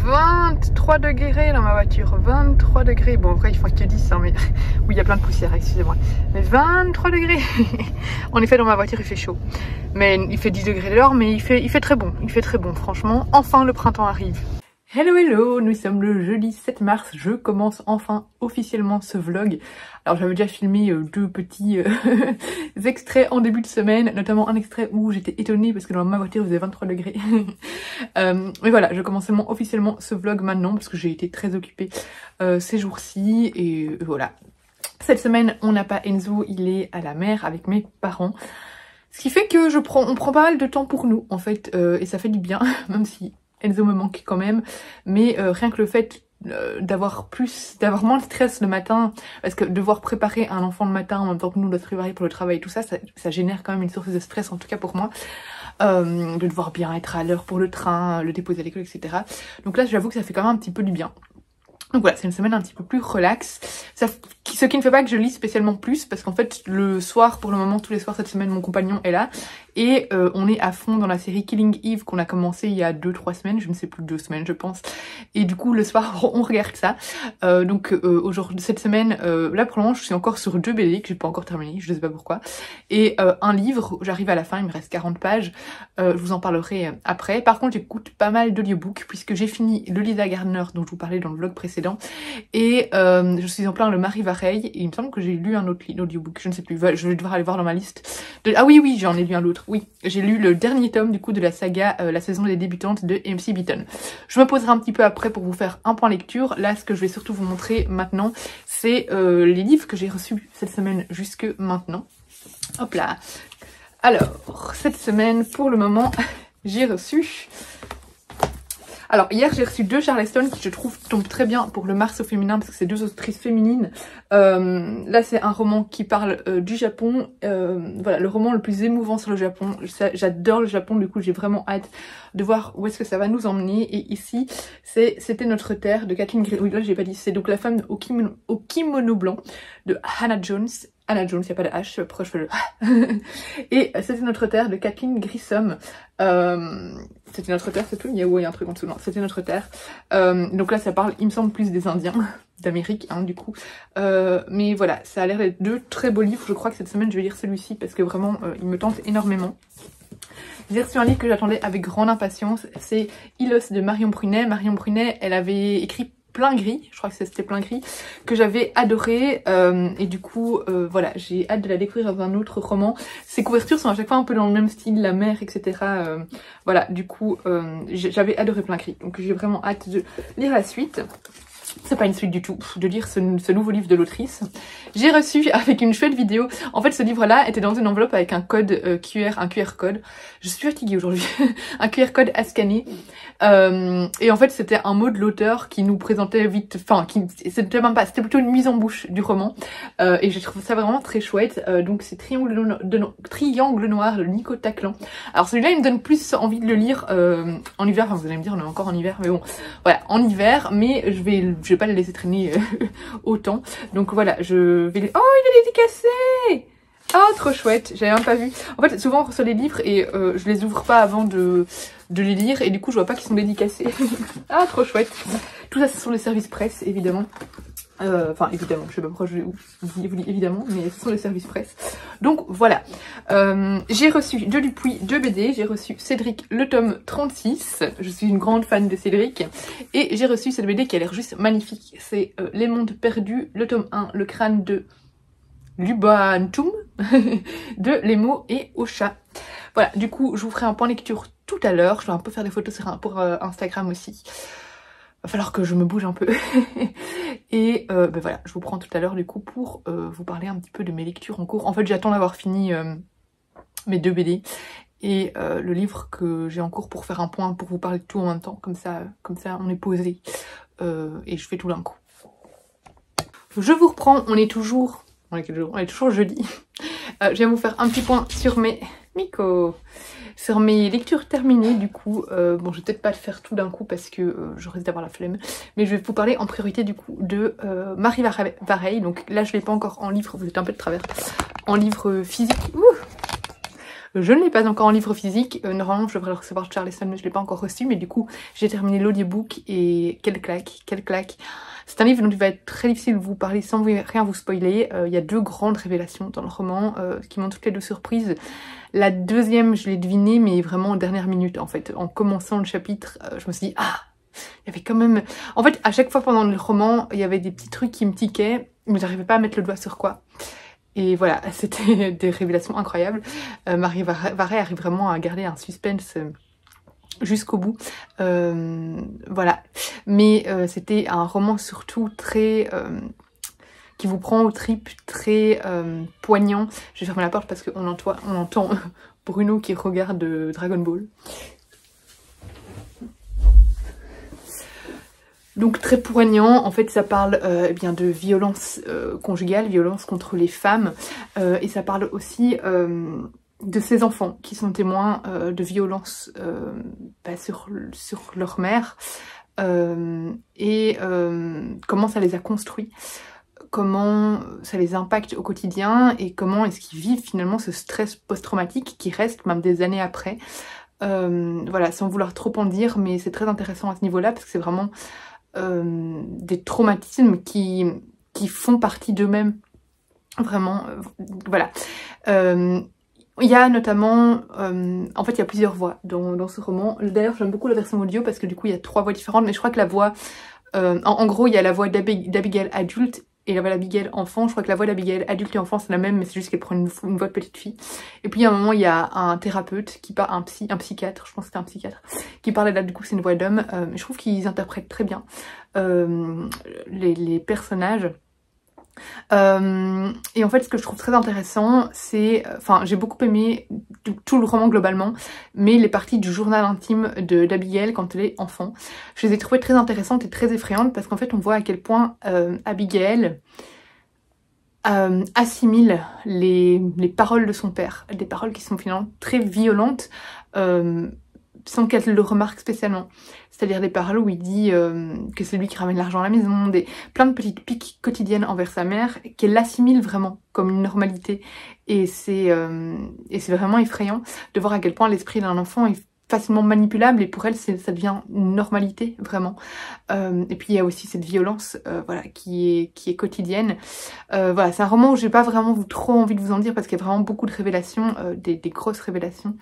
23 degrés dans ma voiture, 23 degrés. Bon, après, il faut que 10, hein, mais oui, il y a plein de poussière, excusez-moi. Mais 23 degrés. En effet, dans ma voiture, il fait chaud. Mais il fait 10 degrés dehors, mais il fait très bon. Il fait très bon, franchement. Enfin, le printemps arrive. Hello hello, nous sommes le jeudi 7 mars, je commence enfin officiellement ce vlog. Alors j'avais déjà filmé deux petits extraits en début de semaine, notamment un extrait où j'étais étonnée parce que dans ma voiture il faisait 23 degrés. Mais voilà, je commence officiellement ce vlog maintenant parce que j'ai été très occupée ces jours-ci et voilà. Cette semaine on n'a pas Enzo, il est à la mer avec mes parents. Ce qui fait que on prend pas mal de temps pour nous en fait et ça fait du bien, même si Enzo me manque quand même, mais rien que le fait d'avoir moins de stress le matin, parce que devoir préparer un enfant le matin en même temps que nous doit se préparer pour le travail et tout ça, ça génère quand même une source de stress, en tout cas pour moi, de devoir bien être à l'heure pour le train, le déposer à l'école, etc. Donc là j'avoue que ça fait quand même un petit peu du bien. Donc voilà, c'est une semaine un petit peu plus relax. Ce qui ne fait pas que je lis spécialement plus, parce qu'en fait, le soir, pour le moment, tous les soirs cette semaine, mon compagnon est là. Et on est à fond dans la série Killing Eve qu'on a commencé il y a 2-3 semaines, je ne sais plus, 2 semaines je pense. Et du coup, le soir, on regarde ça. Donc aujourd'hui, cette semaine, là pour le moment, je suis encore sur 2 BD que j'ai pas encore terminé, je ne sais pas pourquoi. Et un livre, j'arrive à la fin, il me reste 40 pages. Je vous en parlerai après. Par contre, j'écoute pas mal d'audiobooks, puisque j'ai fini le Lisa Gardner dont je vous parlais dans le vlog précédent. Et je suis en plein le Marie Vareille et il me semble que j'ai lu un autre audiobook, je ne sais plus, je vais devoir aller voir dans ma liste. Ah oui, j'en ai lu un autre, oui. J'ai lu le dernier tome du coup de la saga La saison des débutantes de MC Beaton. Je me poserai un petit peu après pour vous faire un point lecture. Là, ce que je vais surtout vous montrer maintenant, c'est les livres que j'ai reçus cette semaine jusque maintenant. Hop là. Alors, cette semaine, pour le moment, j'ai reçu... Alors hier j'ai reçu 2 Charleston qui je trouve tombent très bien pour le Mars au féminin parce que c'est 2 autrices féminines. Là c'est un roman qui parle du Japon, voilà le roman le plus émouvant sur le Japon. J'adore le Japon, du coup j'ai vraiment hâte de voir où est-ce que ça va nous emmener. Et ici c'était notre terre de Kathleen Grissom, oui là j'ai pas dit, c'est donc la femme au kimono blanc de Hannah Jones. Anna Jones, il n'y a pas de H, c'est pourquoi je fais le... Et c'était notre terre de Kathleen Grissom. C'était notre terre, c'est tout? Il y a un truc en dessous, non, c'était notre terre. Donc là, ça parle, il me semble, plus des Indiens d'Amérique, hein, du coup. Mais voilà, ça a l'air d'être 2 très beaux livres. Je crois que cette semaine, je vais lire celui-ci parce que vraiment, il me tente énormément. J'ai reçu un livre que j'attendais avec grande impatience. C'est Ilos de Marion Prunet. Marion Prunet, elle avait écrit Plein Gris, je crois que c'était Plein Gris, que j'avais adoré et du coup voilà, j'ai hâte de la découvrir dans un autre roman. Ses couvertures sont à chaque fois un peu dans le même style, la mer, etc. Voilà, du coup j'avais adoré Plein Gris, donc j'ai vraiment hâte de lire la suite. C'est pas une suite du tout, de lire ce nouveau livre de l'autrice. J'ai reçu avec une chouette vidéo. En fait, ce livre-là était dans une enveloppe avec un code un QR code. Je suis fatiguée aujourd'hui. Un QR code à scanner. Et en fait, c'était un mot de l'auteur qui nous présentait vite... Enfin, c'était même pas... C'était plutôt une mise en bouche du roman. Et j'ai trouvé ça vraiment très chouette. Donc, c'est Triangle Noir de Nico Taclan. Alors, celui-là, il me donne plus envie de le lire en hiver. Enfin, vous allez me dire, on est encore en hiver. Mais bon, voilà, en hiver. Mais je vais pas le laisser traîner autant. Donc voilà, je vais... Oh, il est dédicacé! Oh, trop chouette, j'avais même pas vu. En fait, souvent on reçoit les livres et je les ouvre pas avant de les lire et du coup je vois pas qu'ils sont dédicacés. Ah, trop chouette. Tout ça, ce sont les services presse, évidemment. Enfin, évidemment, je sais pas pourquoi je vous dis évidemment, mais ce sont les services presse. Donc voilà. J'ai reçu de Dupuis 2 BD, j'ai reçu Cédric le tome 36, je suis une grande fan de Cédric, et j'ai reçu cette BD qui a l'air juste magnifique, c'est Les Mondes Perdus, le tome 1, le crâne de Lubantum, de Lemo et Ocha. Voilà, du coup, je vous ferai un point lecture tout à l'heure, je vais un peu faire des photos pour Instagram aussi. Va falloir que je me bouge un peu. Et ben voilà, je vous prends tout à l'heure du coup pour vous parler un petit peu de mes lectures en cours. En fait, j'attends d'avoir fini mes 2 BD et le livre que j'ai en cours pour faire un point, pour vous parler de tout en même temps. Comme ça on est posé et je fais tout d'un coup. Je vous reprends, on est toujours jeudi. Je viens vous faire un petit point sur mes... Sur mes lectures terminées, du coup, bon, je vais peut-être pas le faire tout d'un coup parce que je risque d'avoir la flemme, mais je vais vous parler en priorité du coup de Marie Vareille. Donc là, je l'ai pas encore en livre, vous êtes un peu de travers, en livre physique. Je ne l'ai pas encore en livre physique, normalement je devrais le recevoir de Charleston mais je ne l'ai pas encore reçu, mais du coup j'ai terminé l'audiobook et quelle claque, quelle claque. C'est un livre dont il va être très difficile de vous parler sans rien vous spoiler. Il y a 2 grandes révélations dans le roman qui m'ont toutes les 2 surprises. La deuxième, je l'ai devinée, mais vraiment en dernière minute en fait. En commençant le chapitre, je me suis dit « Ah !» Il y avait quand même... En fait, à chaque fois pendant le roman, il y avait des petits trucs qui me tiquaient, mais j'arrivais pas à mettre le doigt sur quoi. Et voilà, c'était des révélations incroyables. Marie Varey arrive vraiment à garder un suspense jusqu'au bout. Voilà. Mais c'était un roman surtout très... qui vous prend aux tripes, très poignant. Je vais fermer la porte parce qu'on entend Bruno qui regarde Dragon Ball. Donc très poignant, en fait ça parle eh bien de violence conjugale, violence contre les femmes, et ça parle aussi de ces enfants qui sont témoins de violences sur leur mère, et comment ça les a construits, comment ça les impacte au quotidien et comment est-ce qu'ils vivent finalement ce stress post-traumatique qui reste même des années après. Voilà, sans vouloir trop en dire, mais c'est très intéressant à ce niveau-là parce que c'est vraiment des traumatismes qui font partie d'eux-mêmes. Vraiment, voilà. Il y a notamment, en fait il y a plusieurs voix dans ce roman. D'ailleurs j'aime beaucoup la version audio parce que du coup il y a 3 voix différentes, mais je crois que la voix, en gros il y a la voix d'Abigail adulte et la voix d'Abigail enfant. Je crois que la voix d'Abigail adulte et enfant c'est la même, mais c'est juste qu'elle prend une voix de petite fille. Et puis à un moment il y a un thérapeute qui parle, un psychiatre, je pense que c'était un psychiatre, qui parlait là, du coup c'est une voix d'homme. Je trouve qu'ils interprètent très bien les personnages. Et en fait ce que je trouve très intéressant c'est, enfin j'ai beaucoup aimé tout le roman globalement, mais les parties du journal intime d'Abigail quand elle est enfant, je les ai trouvées très intéressantes et très effrayantes parce qu'en fait on voit à quel point Abigail assimile les paroles de son père, des paroles qui sont finalement très violentes, sans qu'elle le remarque spécialement. C'est-à-dire des paroles où il dit que c'est lui qui ramène l'argent à la maison, plein de petites piques quotidiennes envers sa mère, qu'elle assimile vraiment comme une normalité. Et c'est vraiment effrayant de voir à quel point l'esprit d'un enfant est facilement manipulable et pour elle ça devient une normalité vraiment. Et puis il y a aussi cette violence voilà, qui est quotidienne. Voilà, c'est un roman où j'ai pas vraiment trop envie de vous en dire parce qu'il y a vraiment beaucoup de révélations, des grosses révélations.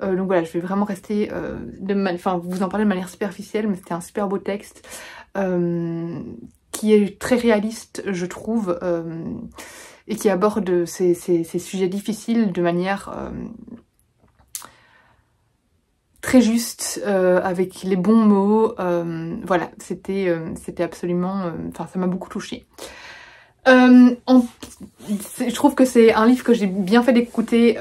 Donc voilà, je vais vraiment rester, vous en parler de manière superficielle, mais c'était un super beau texte qui est très réaliste, je trouve, et qui aborde ces sujets difficiles de manière très juste, avec les bons mots. Voilà, c'était absolument... Enfin, ça m'a beaucoup touchée. Je trouve que c'est un livre que j'ai bien fait d'écouter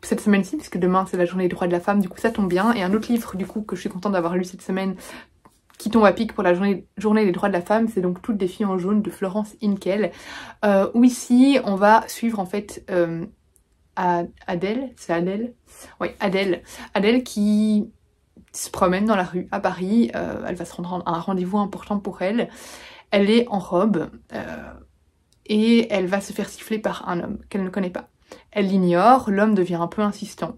cette semaine-ci, puisque demain c'est la journée des droits de la femme, du coup ça tombe bien. Et un autre livre du coup que je suis contente d'avoir lu cette semaine, qui tombe à pic pour la journée des droits de la femme, c'est donc Toutes des filles en jaune de Florence Inkel, où ici on va suivre en fait Adèle, c'est Adèle? Oui, Adèle qui se promène dans la rue à Paris, elle va se rendre à un rendez-vous important pour elle. Elle est en robe, et elle va se faire siffler par un homme qu'elle ne connaît pas. Elle l'ignore, l'homme devient un peu insistant,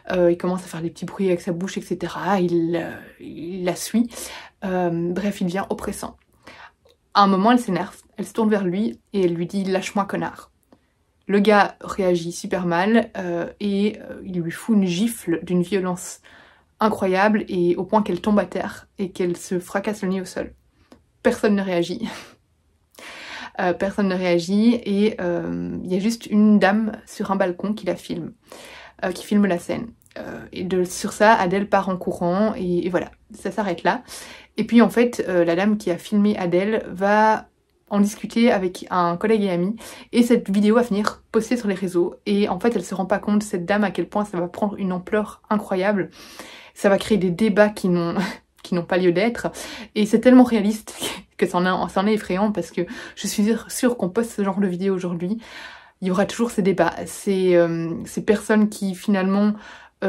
il commence à faire des petits bruits avec sa bouche, etc. Il la suit, bref, il devient oppressant. À un moment, elle s'énerve, elle se tourne vers lui et elle lui dit « Lâche-moi, connard ». Le gars réagit super mal et il lui fout une gifle d'une violence incroyable et au point qu'elle tombe à terre et qu'elle se fracasse le nez au sol. Personne ne réagit. Personne ne réagit et il y a juste une dame sur un balcon qui la filme, qui filme la scène. Sur ça, Adèle part en courant et voilà, ça s'arrête là. Et puis en fait, la dame qui a filmé Adèle va en discuter avec un collègue et ami et cette vidéo va finir postée sur les réseaux et en fait elle se rend pas compte, cette dame, à quel point ça va prendre une ampleur incroyable. Ça va créer des débats qui n'ont pas lieu d'être et c'est tellement réaliste que c'en est effrayant parce que je suis sûre qu'on poste ce genre de vidéo aujourd'hui, il y aura toujours ces débats, ces personnes qui finalement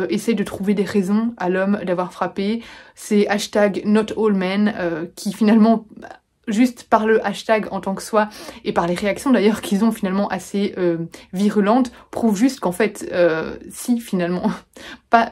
essayent de trouver des raisons à l'homme d'avoir frappé, ces hashtags not all men qui finalement juste par le hashtag en tant que soi et par les réactions d'ailleurs qu'ils ont finalement assez virulentes, prouve juste qu'en fait, si finalement, pas,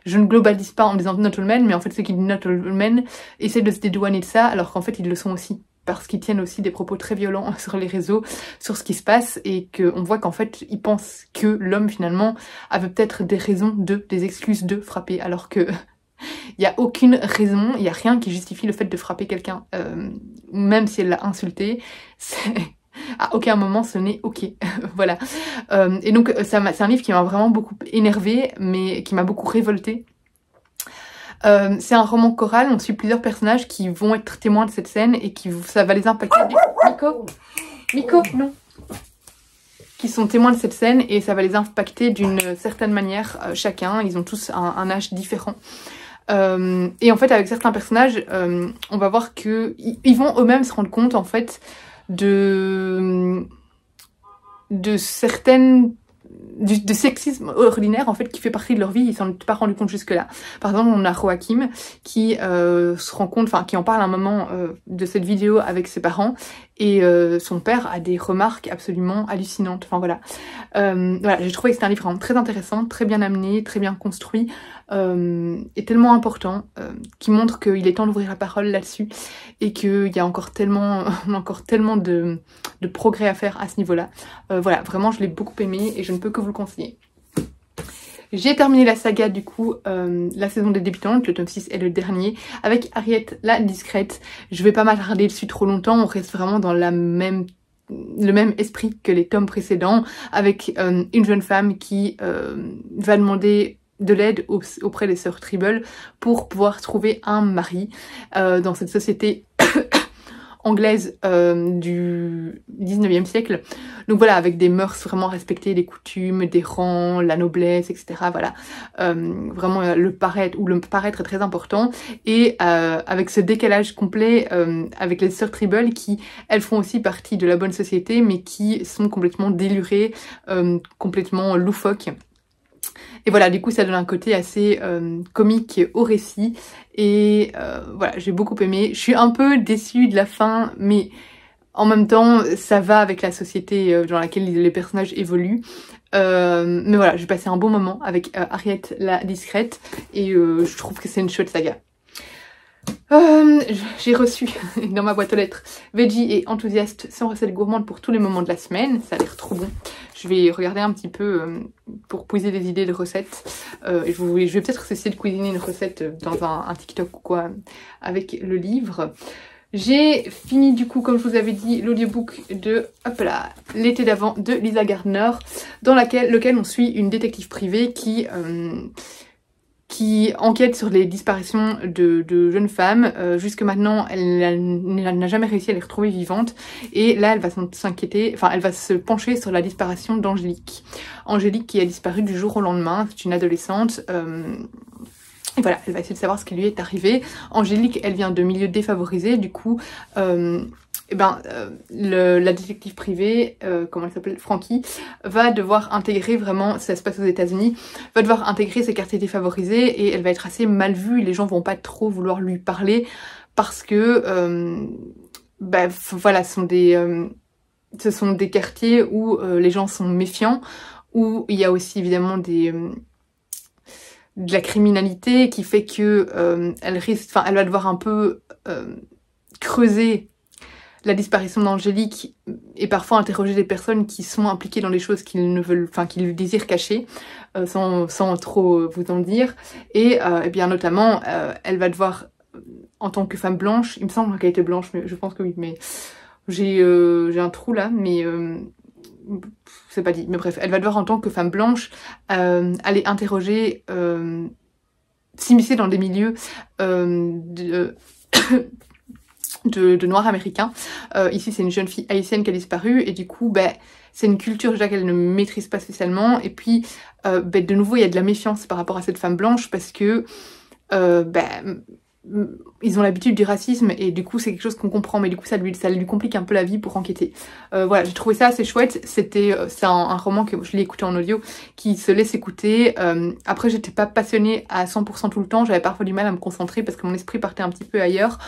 je ne globalise pas en disant not all men, mais en fait ceux qui disent not all men essaient de se dédouaner de ça alors qu'en fait ils le sont aussi. Parce qu'ils tiennent aussi des propos très violents sur les réseaux, sur ce qui se passe, et qu'on voit qu'en fait, ils pensent que l'homme, finalement, avait peut-être des raisons des excuses de frapper, alors que il n'y a aucune raison, il n'y a rien qui justifie le fait de frapper quelqu'un, même si elle l'a insulté, à aucun moment ce n'est ok, voilà. Et donc, c'est un livre qui m'a vraiment beaucoup énervée, mais qui m'a beaucoup révoltée. C'est un roman choral, on suit plusieurs personnages qui vont être témoins de cette scène et ça va les impacter. Miko, non. Qui sont témoins de cette scène et ça va les impacter d'une certaine manière chacun. Ils ont tous un âge différent. Et en fait, avec certains personnages, on va voir que ils vont eux-mêmes se rendre compte en fait de certaines de sexisme ordinaire en fait qui fait partie de leur vie, ils s'en sont pas rendu compte jusque là. Par exemple, on a Joachim qui se rend compte, enfin qui en parle à un moment de cette vidéo avec ses parents et son père a des remarques absolument hallucinantes. Enfin voilà, voilà, j'ai trouvé que c'était un livre vraiment très intéressant, très bien amené, très bien construit et tellement important qui montre qu'il est temps d'ouvrir la parole là-dessus et qu'il y a encore tellement, de progrès à faire à ce niveau-là. Voilà, vraiment je l'ai beaucoup aimé et je ne peux que vous le conseiller. J'ai terminé la saga du coup, la saison des débutantes, le tome 6 est le dernier, avec Harriet la discrète. Je vais pas m'attarder dessus trop longtemps, on reste vraiment dans le même esprit que les tomes précédents, avec une jeune femme qui va demander de l'aide auprès des sœurs Tribble pour pouvoir trouver un mari dans cette société anglaise du 19e siècle. Donc voilà, avec des mœurs vraiment respectées, des coutumes, des rangs, la noblesse, etc. Voilà, vraiment le paraître est très important. Et avec ce décalage complet avec les sœurs Tribble qui, elles font aussi partie de la bonne société, mais qui sont complètement délurées, complètement loufoques. Et voilà, du coup ça donne un côté assez comique au récit et voilà, j'ai beaucoup aimé. Je suis un peu déçue de la fin, mais en même temps ça va avec la société dans laquelle les personnages évoluent. Mais voilà, j'ai passé un bon moment avec Harriet la discrète et je trouve que c'est une chouette saga. J'ai reçu dans ma boîte aux lettres Veggie et Enthousiaste sans recette gourmande pour tous les moments de la semaine. Ça a l'air trop bon. Je vais regarder un petit peu pour puiser des idées de recettes. Et je vais peut-être essayer de cuisiner une recette dans un TikTok ou quoi avec le livre. J'ai fini du coup, comme je vous avais dit, l'audiobook de L'été d'avant de Lisa Gardner, dans lequel on suit une détective privée qui enquête sur les disparitions de jeunes femmes. Jusque maintenant, elle n'a jamais réussi à les retrouver vivantes. Et là, elle va s'inquiéter, enfin, elle va se pencher sur la disparition d'Angélique. Angélique qui a disparu du jour au lendemain. C'est une adolescente. Et voilà, elle va essayer de savoir ce qui lui est arrivé. Angélique, elle vient de milieux défavorisés. Du coup, la détective privée, comment elle s'appelle, Frankie, va devoir intégrer vraiment, ça se passe aux États-Unis, va devoir intégrer ces quartiers défavorisés et elle va être assez mal vue. Les gens vont pas trop vouloir lui parler parce que, voilà, ce sont des quartiers où les gens sont méfiants, où il y a aussi évidemment de la criminalité qui fait que elle va devoir un peu creuser la disparition d'Angélique et parfois interroger des personnes qui sont impliquées dans des choses qu'ils désirent cacher, sans trop vous en dire. Et bien notamment, elle va devoir, en tant que femme blanche, il me semble qu'elle était blanche, mais je pense que oui, mais j'ai un trou là, mais c'est pas dit, mais bref, elle va devoir en tant que femme blanche aller interroger, s'immiscer dans des milieux de noirs américains. Ici c'est une jeune fille haïtienne qui a disparu et du coup c'est une culture déjà qu'elle ne maîtrise pas spécialement et puis de nouveau il y a de la méfiance par rapport à cette femme blanche parce que ils ont l'habitude du racisme et du coup c'est quelque chose qu'on comprend, mais du coup ça lui complique un peu la vie pour enquêter. Voilà, j'ai trouvé ça assez chouette. C'est un roman que je l'ai écouté en audio, qui se laisse écouter. Après j'étais pas passionnée à 100% tout le temps, j'avais parfois du mal à me concentrer parce que mon esprit partait un petit peu ailleurs,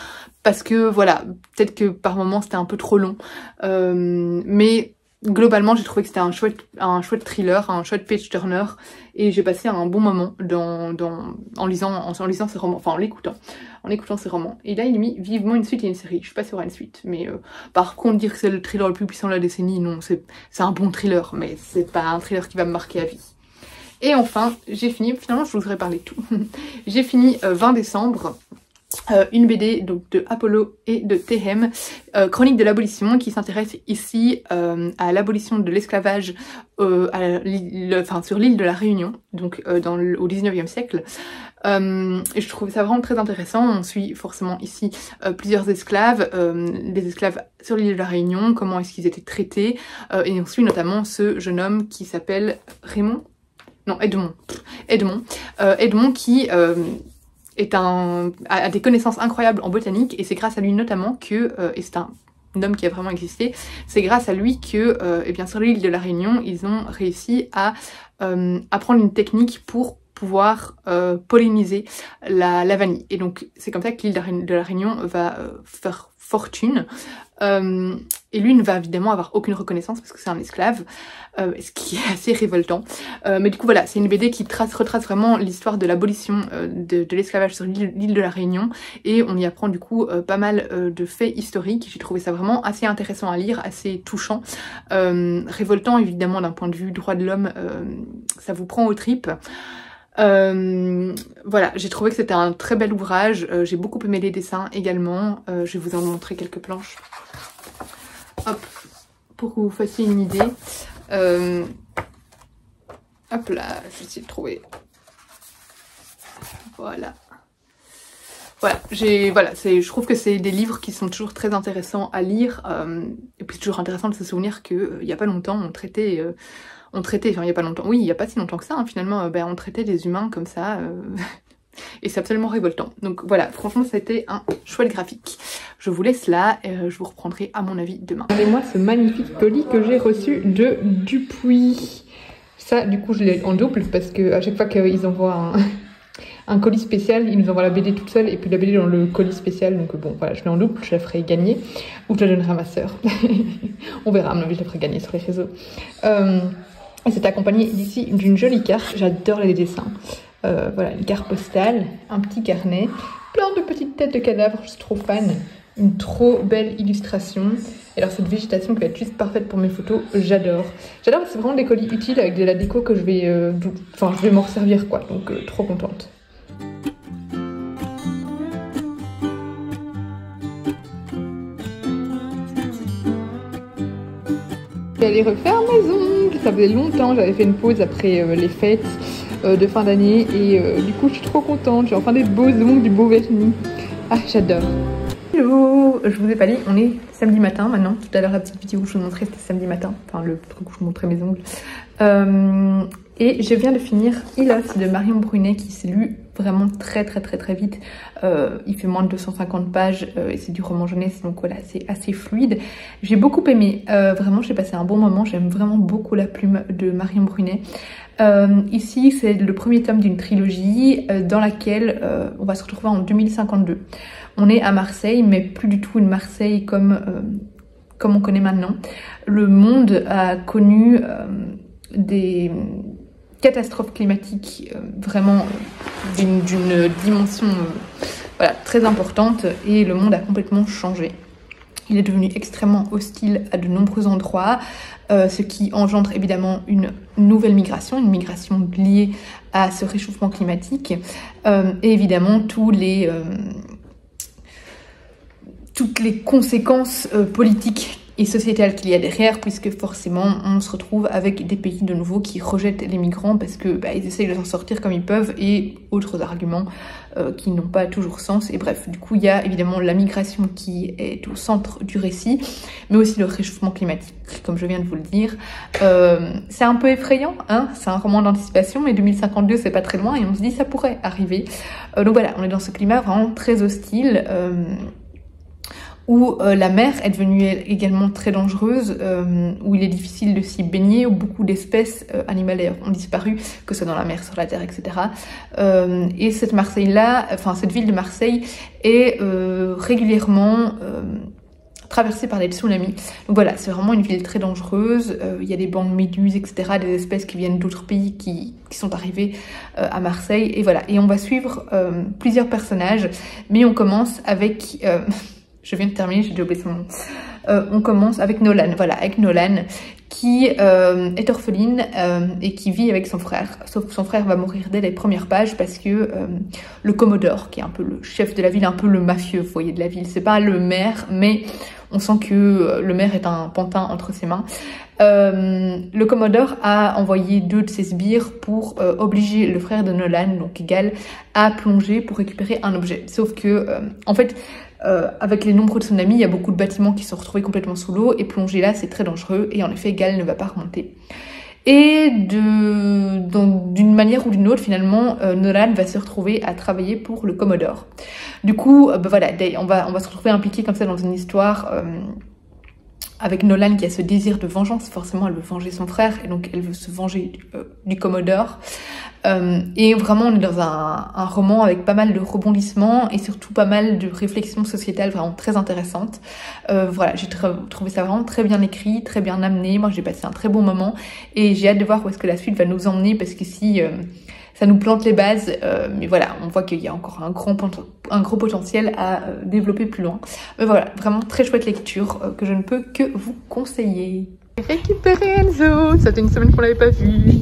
parce que voilà, peut-être que par moments c'était un peu trop long, mais globalement j'ai trouvé que c'était un chouette thriller, un chouette page turner, et j'ai passé un bon moment en lisant ces romans, enfin en écoutant ces romans. Et là il est mis vivement une suite et une série. Je suis pas sûre à une suite, mais par contre dire que c'est le thriller le plus puissant de la décennie, non, c'est un bon thriller, mais c'est pas un thriller qui va me marquer à vie. Et enfin j'ai fini, finalement je vous aurais parlé de tout. J'ai fini 20 décembre. Une BD donc de Apollo et de Tehem, Chronique de l'abolition, qui s'intéresse ici à l'abolition de l'esclavage sur l'île de la Réunion, donc au 19e siècle. Et je trouve ça vraiment très intéressant. On suit forcément ici plusieurs esclaves, des esclaves sur l'île de la Réunion, comment est-ce qu'ils étaient traités, et on suit notamment ce jeune homme qui s'appelle Edmond qui a des connaissances incroyables en botanique, et c'est grâce à lui notamment que, et c'est un homme qui a vraiment existé, c'est grâce à lui que eh bien, sur l'île de la Réunion, ils ont réussi à apprendre une technique pour pouvoir polliniser la vanille. Et donc c'est comme ça que l'île de la Réunion va faire fortune. Et lui ne va évidemment avoir aucune reconnaissance parce que c'est un esclave, ce qui est assez révoltant. Mais du coup voilà, c'est une BD qui retrace vraiment l'histoire de l'abolition de l'esclavage sur l'île de la Réunion, et on y apprend du coup pas mal de faits historiques. J'ai trouvé ça vraiment assez intéressant à lire, assez touchant, révoltant évidemment d'un point de vue droit de l'homme, ça vous prend aux tripes. Voilà, j'ai trouvé que c'était un très bel ouvrage. J'ai beaucoup aimé les dessins également. Je vais vous en montrer quelques planches. Hop, pour que vous fassiez une idée. Hop là, je vais essayer de trouver. Voilà. Voilà, je trouve que c'est des livres qui sont toujours très intéressants à lire. Et puis c'est toujours intéressant de se souvenir qu'il y a pas longtemps, on traitait, enfin il y a pas longtemps, oui, il y a pas si longtemps que ça, hein, finalement, on traitait des humains comme ça. Et c'est absolument révoltant. Donc voilà, franchement ça a été un chouette graphique. Je vous laisse là, et je vous reprendrai à mon avis demain. Regardez-moi ce magnifique colis que j'ai reçu de Dupuis. Ça du coup je l'ai en double parce que à chaque fois qu'ils envoient un colis spécial, ils nous envoient la BD toute seule et puis la BD dans le colis spécial. Donc bon voilà, je l'ai en double, je la ferai gagner ou je la donnerai à ma soeur. On verra, à mon avis je la ferai gagner sur les réseaux. Et c'est accompagné ici d'une jolie carte, j'adore les dessins. Voilà, une carte postale, un petit carnet, plein de petites têtes de cadavres, je suis trop fan. Une trop belle illustration. Et alors cette végétation qui va être juste parfaite pour mes photos, j'adore. J'adore, c'est vraiment des colis utiles avec de la déco que je vais m'en resservir quoi, donc trop contente. Je vais aller refaire mes ongles, ça faisait longtemps, j'avais fait une pause après les fêtes de fin d'année et du coup je suis trop contente, j'ai enfin des beaux ongles, du beau vernis. Ah j'adore. Hello, je vous ai pas dit, on est samedi matin maintenant. Tout à l'heure la petite vidéo où je vous montrais c'était samedi matin, enfin le truc où je vous montrais mes ongles. Et je viens de finir Ilos de Marion Brunet qui s'est lu vraiment très vite. Il fait moins de 250 pages et c'est du roman jeunesse, donc voilà, c'est assez fluide. J'ai beaucoup aimé, vraiment j'ai passé un bon moment, j'aime vraiment beaucoup la plume de Marion Brunet. Ici c'est le premier tome d'une trilogie dans laquelle on va se retrouver en 2052. On est à Marseille, mais plus du tout une Marseille comme on connaît maintenant. Le monde a connu des catastrophes climatiques vraiment d'une dimension voilà, très importante, et le monde a complètement changé. Il est devenu extrêmement hostile à de nombreux endroits, ce qui engendre évidemment une nouvelle migration, une migration liée à ce réchauffement climatique, et évidemment toutes les conséquences politiques et sociétale qu'il y a derrière, puisque forcément on se retrouve avec des pays de nouveau qui rejettent les migrants parce que ils essayent de s'en sortir comme ils peuvent, et autres arguments qui n'ont pas toujours sens. Et bref, du coup il y a évidemment la migration qui est au centre du récit, mais aussi le réchauffement climatique, comme je viens de vous le dire. C'est un peu effrayant, hein, c'est un roman d'anticipation, mais 2052 c'est pas très loin et on se dit ça pourrait arriver. Donc voilà, on est dans ce climat vraiment très hostile, où la mer est devenue également très dangereuse, où il est difficile de s'y baigner, où beaucoup d'espèces animales d'ailleurs ont disparu, que ce soit dans la mer, sur la terre, etc. Et cette Marseille-là, enfin cette ville de Marseille est régulièrement traversée par des tsunamis. Donc voilà, c'est vraiment une ville très dangereuse. Il y a des bancs de méduses, etc., des espèces qui viennent d'autres pays qui sont arrivées à Marseille. Et voilà, et on va suivre plusieurs personnages, mais on commence avec... je viens de terminer, j'ai déjà oublié son nom. On commence avec Nolan, voilà, avec Nolan, qui est orpheline et qui vit avec son frère. Sauf que son frère va mourir dès les premières pages parce que le Commodore, qui est un peu le chef de la ville, un peu le mafieux, vous voyez, de la ville, c'est pas le maire, mais on sent que le maire est un pantin entre ses mains. Le Commodore a envoyé 2 de ses sbires pour obliger le frère de Nolan, donc Gal, à plonger pour récupérer un objet. Sauf que, en fait, avec les nombreux tsunamis, il y a beaucoup de bâtiments qui sont retrouvés complètement sous l'eau, et plonger là, c'est très dangereux, et en effet, Gal ne va pas remonter. Et d'une manière ou d'une autre, finalement, Nolan va se retrouver à travailler pour le Commodore. Du coup, voilà, on va se retrouver impliqué comme ça dans une histoire avec Nolan qui a ce désir de vengeance. Forcément, elle veut venger son frère, et donc elle veut se venger du Commodore. Et vraiment, on est dans un roman avec pas mal de rebondissements et surtout pas mal de réflexions sociétales vraiment très intéressantes. Voilà, j'ai trouvé ça vraiment très bien écrit, très bien amené. Moi, j'ai passé un très bon moment et j'ai hâte de voir où est-ce que la suite va nous emmener, parce que si ça nous plante les bases, mais voilà, on voit qu'il y a encore un gros potentiel à développer plus loin. Mais voilà, vraiment très chouette lecture que je ne peux que vous conseiller. Récupérer Enzo, ça fait une semaine qu'on l'avait pas vu.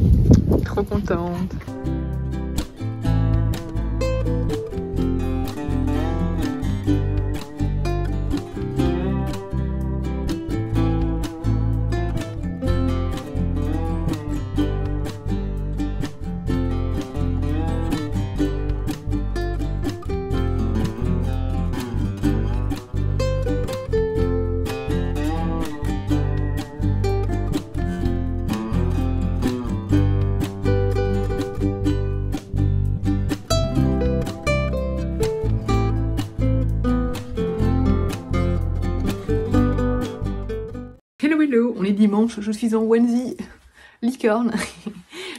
Trop contente. Hello, on est dimanche, je suis en onesie licorne.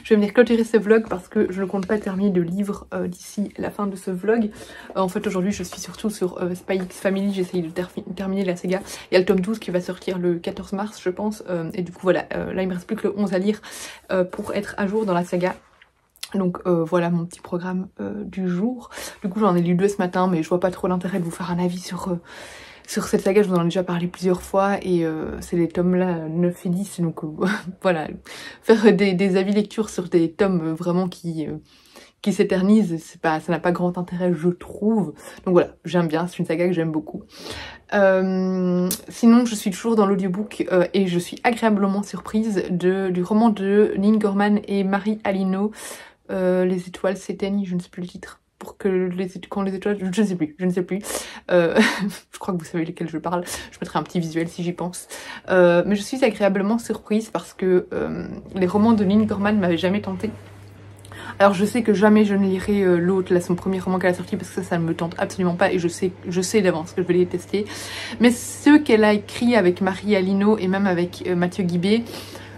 Je vais venir clôturer ce vlog parce que je ne compte pas terminer de livre d'ici la fin de ce vlog. En fait, aujourd'hui, je suis surtout sur Spy X Family. J'essaye de terminer la saga. Il y a le tome 12 qui va sortir le 14 mars, je pense. Et du coup, voilà, là, il me reste plus que le 11 à lire pour être à jour dans la saga. Donc voilà mon petit programme du jour. Du coup, j'en ai lu 2 ce matin, mais je vois pas trop l'intérêt de vous faire un avis sur cette saga. Je vous en ai déjà parlé plusieurs fois, et c'est les tomes là 9 et 10, donc voilà, faire des avis lecture sur des tomes vraiment qui s'éternisent, ça n'a pas grand intérêt, je trouve. Donc voilà, j'aime bien, c'est une saga que j'aime beaucoup. Sinon, je suis toujours dans l'audiobook et je suis agréablement surprise du roman de Lynn Gorman et Marie Alino, Les étoiles s'éteignent, je ne sais plus le titre. Pour que quand les étoiles, je ne sais plus. Je crois que vous savez lesquels je parle. Je mettrai un petit visuel si j'y pense. Mais je suis agréablement surprise parce que les romans de Lynn Gorman m'avaient jamais tenté. Alors je sais que jamais je ne lirai l'autre, là, son premier roman qu'elle a sorti, parce que ça ne me tente absolument pas, et je sais d'avance que je vais les tester. Mais ceux qu'elle a écrits avec Marie Alino et même avec Mathieu Guibé,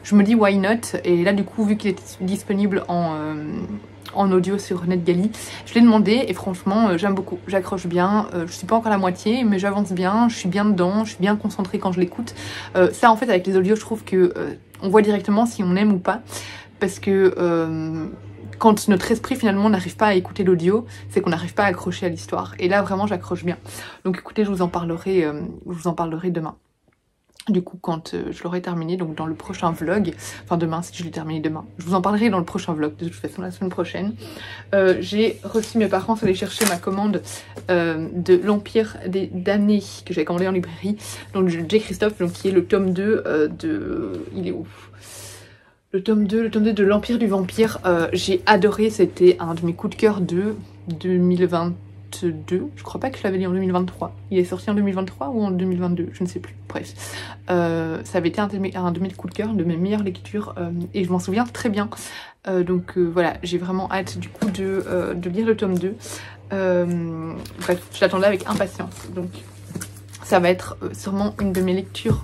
je me dis why not. Et là du coup, vu qu'il est disponible en audio sur NetGalley, je l'ai demandé et franchement j'aime beaucoup, j'accroche bien, je suis pas encore à la moitié mais j'avance bien, je suis bien dedans, je suis bien concentrée quand je l'écoute. Ça en fait avec les audios je trouve que on voit directement si on aime ou pas, parce que quand notre esprit finalement n'arrive pas à écouter l'audio, c'est qu'on n'arrive pas à accrocher à l'histoire, et là vraiment j'accroche bien. Donc écoutez, je vous en parlerai demain. Du coup, quand je l'aurai terminé, donc dans le prochain vlog, enfin demain, si je l'ai terminé demain, je vous en parlerai dans le prochain vlog, de toute façon la semaine prochaine. J'ai reçu, mes parents sont allés chercher ma commande de l'Empire des damnés que j'avais commandé en librairie, donc de J. Christophe, donc qui est le tome 2 il est où? Le tome 2 de l'Empire du Vampire. J'ai adoré, c'était un de mes coups de cœur de 2022. Je crois pas que je l'avais lu en 2023. Il est sorti en 2023 ou en 2022, je ne sais plus. Bref, ça avait été un de mes coups de cœur, de mes meilleures lectures, et je m'en souviens très bien. Donc voilà, j'ai vraiment hâte du coup de lire le tome 2. Bref, je l'attendais avec impatience. Donc ça va être sûrement une de mes lectures,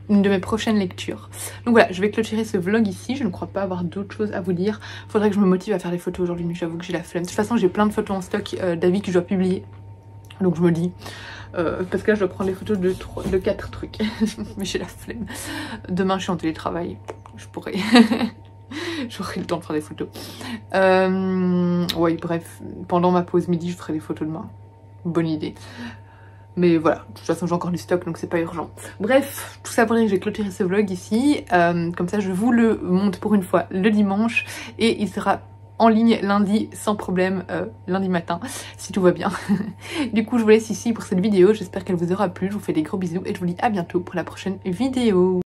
une de mes prochaines lectures. Donc voilà, je vais clôturer ce vlog ici. Je ne crois pas avoir d'autres choses à vous dire. Faudrait que je me motive à faire les photos aujourd'hui, mais j'avoue que j'ai la flemme. De toute façon, j'ai plein de photos en stock d'avis que je dois publier. Donc je me dis, parce que là je dois prendre les photos de 4 trucs. Mais j'ai la flemme. Demain je suis en télétravail, je pourrais... J'aurai le temps de faire des photos. Ouais, bref, pendant ma pause midi, je ferai des photos demain. Bonne idée. Mais voilà, de toute façon j'ai encore du stock donc c'est pas urgent. Bref, tout ça pour dire que j'ai clôturé ce vlog ici. Comme ça je vous le monte pour une fois le dimanche. Et il sera en ligne lundi sans problème, lundi matin, si tout va bien. Du coup je vous laisse ici pour cette vidéo, j'espère qu'elle vous aura plu. Je vous fais des gros bisous et je vous dis à bientôt pour la prochaine vidéo.